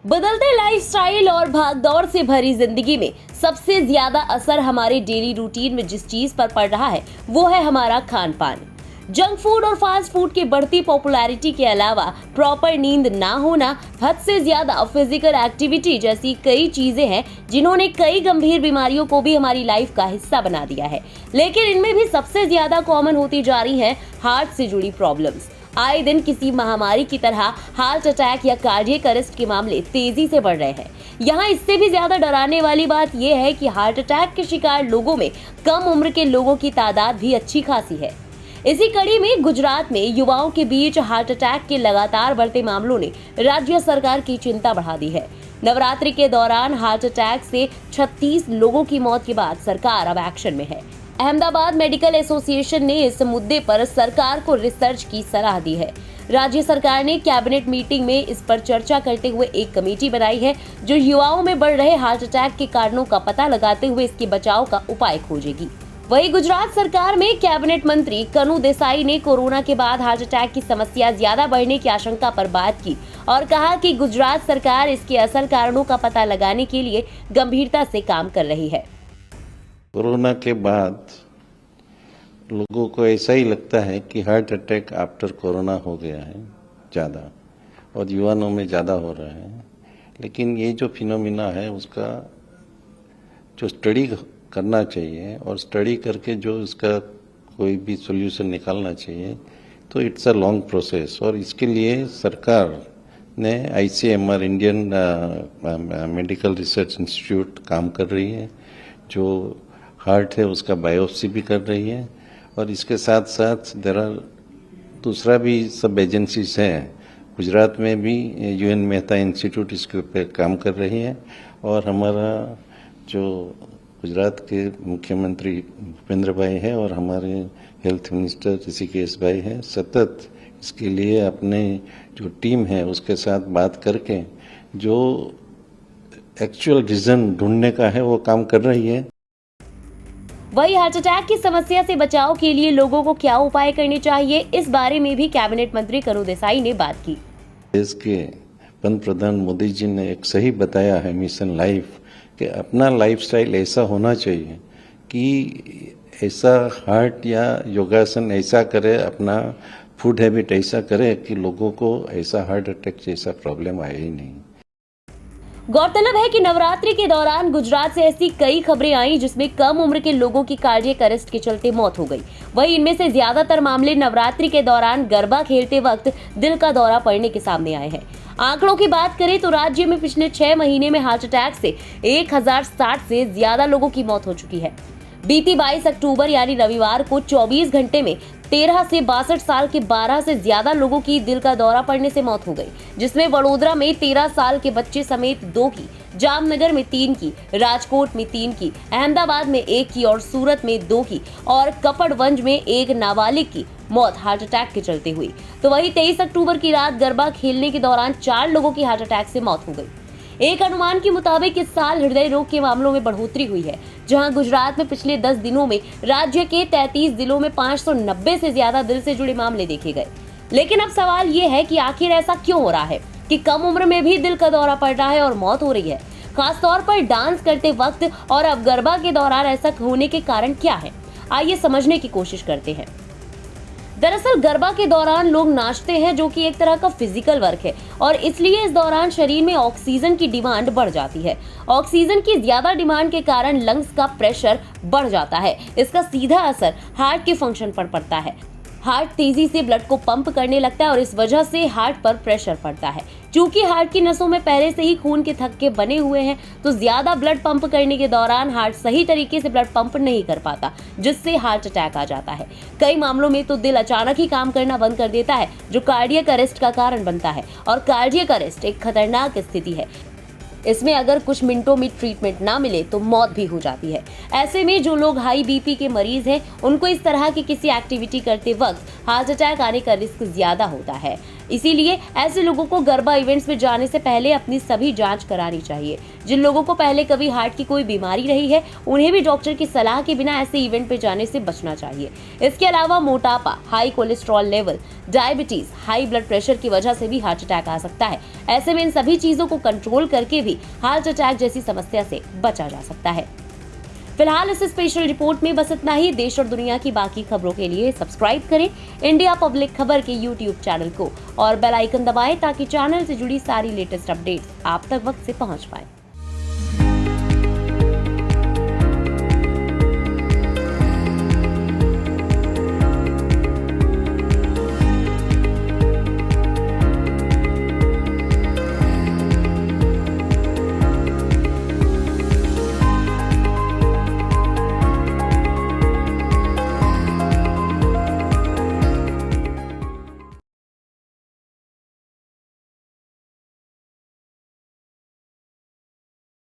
बदलते लाइफस्टाइल और भागदौड़ से भरी जिंदगी में सबसे ज्यादा असर हमारे डेली रूटीन में जिस चीज पर पड़ रहा है वो है हमारा खान पान। जंक फूड और फास्ट फूड की बढ़ती पॉपुलैरिटी के अलावा प्रॉपर नींद ना होना, हद से ज्यादा फिजिकल एक्टिविटी जैसी कई चीजें हैं जिन्होंने कई गंभीर बीमारियों को भी हमारी लाइफ का हिस्सा बना दिया है। लेकिन इनमें भी सबसे ज्यादा कॉमन होती जा रही हैं हार्ट से जुड़ी प्रॉब्लम्स। आए दिन किसी महामारी की तरह हार्ट अटैक या कार्डियक अरेस्ट के मामले तेजी से बढ़ रहे हैं। यहाँ इससे भी ज्यादा डराने वाली बात यह है कि हार्ट अटैक के शिकार लोगों में कम उम्र के लोगों की तादाद भी अच्छी खासी है। इसी कड़ी में गुजरात में युवाओं के बीच हार्ट अटैक के लगातार बढ़ते मामलों ने राज्य सरकार की चिंता बढ़ा दी है। नवरात्रि के दौरान हार्ट अटैक से 36 लोगों की मौत के बाद सरकार अब एक्शन में है। अहमदाबाद मेडिकल एसोसिएशन ने इस मुद्दे पर सरकार को रिसर्च की सलाह दी है। राज्य सरकार ने कैबिनेट मीटिंग में इस पर चर्चा करते हुए एक कमेटी बनाई है जो युवाओं में बढ़ रहे हार्ट अटैक के कारणों का पता लगाते हुए इसके बचाव का उपाय खोजेगी। वहीं गुजरात सरकार में कैबिनेट मंत्री कनु देसाई ने कोरोना के बाद हार्ट अटैक की समस्या ज्यादा बढ़ने की आशंका पर बात की और कहा कि गुजरात सरकार इसके असल कारणों का पता लगाने के लिए गंभीरता से काम कर रही है। कोरोना के बाद लोगों को ऐसा ही लगता है कि हार्ट अटैक आफ्टर कोरोना हो गया है ज़्यादा और युवाओं में ज़्यादा हो रहा है। लेकिन ये जो फिनोमिना है उसका जो स्टडी करना चाहिए और स्टडी करके जो इसका कोई भी सॉल्यूशन निकालना चाहिए तो इट्स अ लॉन्ग प्रोसेस। और इसके लिए सरकार ने ICMR Indian medical research institute काम कर रही है, जो हार्ट है उसका बायोप्सी भी कर रही है। और इसके साथ साथ दूसरा भी सब एजेंसीज हैं। गुजरात में भी UN मेहता इंस्टीट्यूट इसके ऊपर काम कर रही है और हमारा जो गुजरात के मुख्यमंत्री भूपेंद्र भाई है और हमारे हेल्थ मिनिस्टर ऋषिकेश भाई है, सतत इसके लिए अपने जो टीम है उसके साथ बात करके जो एक्चुअल रीजन ढूंढने का है वो काम कर रही है। वही हार्ट अटैक की समस्या से बचाव के लिए लोगों को क्या उपाय करने चाहिए, इस बारे में भी कैबिनेट मंत्री कनु देसाई ने बात की। देश के पंतप्रधान मोदी जी ने एक सही बताया है मिशन लाइफ कि अपना लाइफस्टाइल ऐसा होना चाहिए कि ऐसा हार्ट या योगासन ऐसा करे, अपना फूड हैबिट ऐसा करे कि लोगों को ऐसा हार्ट अटैक जैसा प्रॉब्लम आए ही नहीं। गौरतलब है कि नवरात्रि के दौरान गुजरात से ऐसी कई खबरें आई जिसमें कम उम्र के लोगों की कार्डियक अरेस्ट के चलते मौत हो गई। वहीं इनमें से ज्यादातर मामले नवरात्रि के दौरान गरबा खेलते वक्त दिल का दौरा पड़ने के सामने आए हैं। आंकड़ों की बात करें तो राज्य में पिछले 6 महीने में हार्ट अटैक से 1060 से ज्यादा लोगों की मौत हो चुकी है। बीती 22 अक्टूबर यानी रविवार को 24 घंटे में 13 से 62 साल के 12 से ज्यादा लोगों की दिल का दौरा पड़ने से मौत हो गई, जिसमें वडोदरा में 13 साल के बच्चे समेत 2 की, जामनगर में 3 की, राजकोट में 3 की, अहमदाबाद में 1 की और सूरत में 2 की और कपड़वंज में 1 नाबालिग की मौत हार्ट अटैक के चलते हुई। तो वही 23 अक्टूबर की रात गरबा खेलने के दौरान 4 लोगों की हार्ट अटैक से मौत हो गई। एक अनुमान के मुताबिक इस साल हृदय रोग के मामलों में बढ़ोतरी हुई है, जहां गुजरात में पिछले 10 दिनों में राज्य के 33 जिलों में 590 से ज्यादा दिल से जुड़े मामले देखे गए। लेकिन अब सवाल ये है कि आखिर ऐसा क्यों हो रहा है कि कम उम्र में भी दिल का दौरा पड़ रहा है और मौत हो रही है, खासतौर पर डांस करते वक्त। और अब गरबा के दौरान ऐसा होने के कारण क्या है, आइए समझने की कोशिश करते हैं। दरअसल गरबा के दौरान लोग नाचते हैं, जो कि एक तरह का फिजिकल वर्क है और इसलिए इस दौरान शरीर में ऑक्सीजन की डिमांड बढ़ जाती है। ऑक्सीजन की ज्यादा डिमांड के कारण लंग्स का प्रेशर बढ़ जाता है। इसका सीधा असर हार्ट के फंक्शन पर पड़ता है। हार्ट तेजी से ब्लड को पंप करने लगता है और इस वजह से हार्ट पर प्रेशर पड़ता है। क्योंकि हार्ट की नसों में पहले से ही खून के थक्के बने हुए हैं, तो ज्यादा ब्लड पंप करने के दौरान हार्ट सही तरीके से ब्लड पंप नहीं कर पाता, जिससे हार्ट अटैक आ जाता है। कई मामलों में तो दिल अचानक ही काम करना बंद कर देता है, जो कार्डियक अरेस्ट का कारण बनता है। और कार्डियक अरेस्ट एक खतरनाक स्थिति है। इसमें अगर कुछ मिनटों में ट्रीटमेंट ना मिले तो मौत भी हो जाती है। ऐसे में जो लोग हाई BP के मरीज हैं, उनको इस तरह की किसी एक्टिविटी करते वक्त हार्ट अटैक आने का रिस्क ज्यादा होता है। इसीलिए ऐसे लोगों को गरबा इवेंट्स में जाने से पहले अपनी सभी जांच करानी चाहिए। जिन लोगों को पहले कभी हार्ट की कोई बीमारी रही है, उन्हें भी डॉक्टर की सलाह के बिना ऐसे इवेंट पे जाने से बचना चाहिए। इसके अलावा मोटापा, high cholesterol level, diabetes, high blood pressure की वजह से भी हार्ट अटैक आ सकता है। ऐसे में इन सभी चीजों को कंट्रोल करके भी हार्ट अटैक जैसी समस्या से बचा जा सकता है। फिलहाल इस स्पेशल रिपोर्ट में बस इतना ही। देश और दुनिया की बाकी खबरों के लिए सब्सक्राइब करें इंडिया पब्लिक खबर के YouTube चैनल को और बेल आइकन दबाएं ताकि चैनल से जुड़ी सारी लेटेस्ट अपडेट्स आप तक वक्त से पहुंच पाए।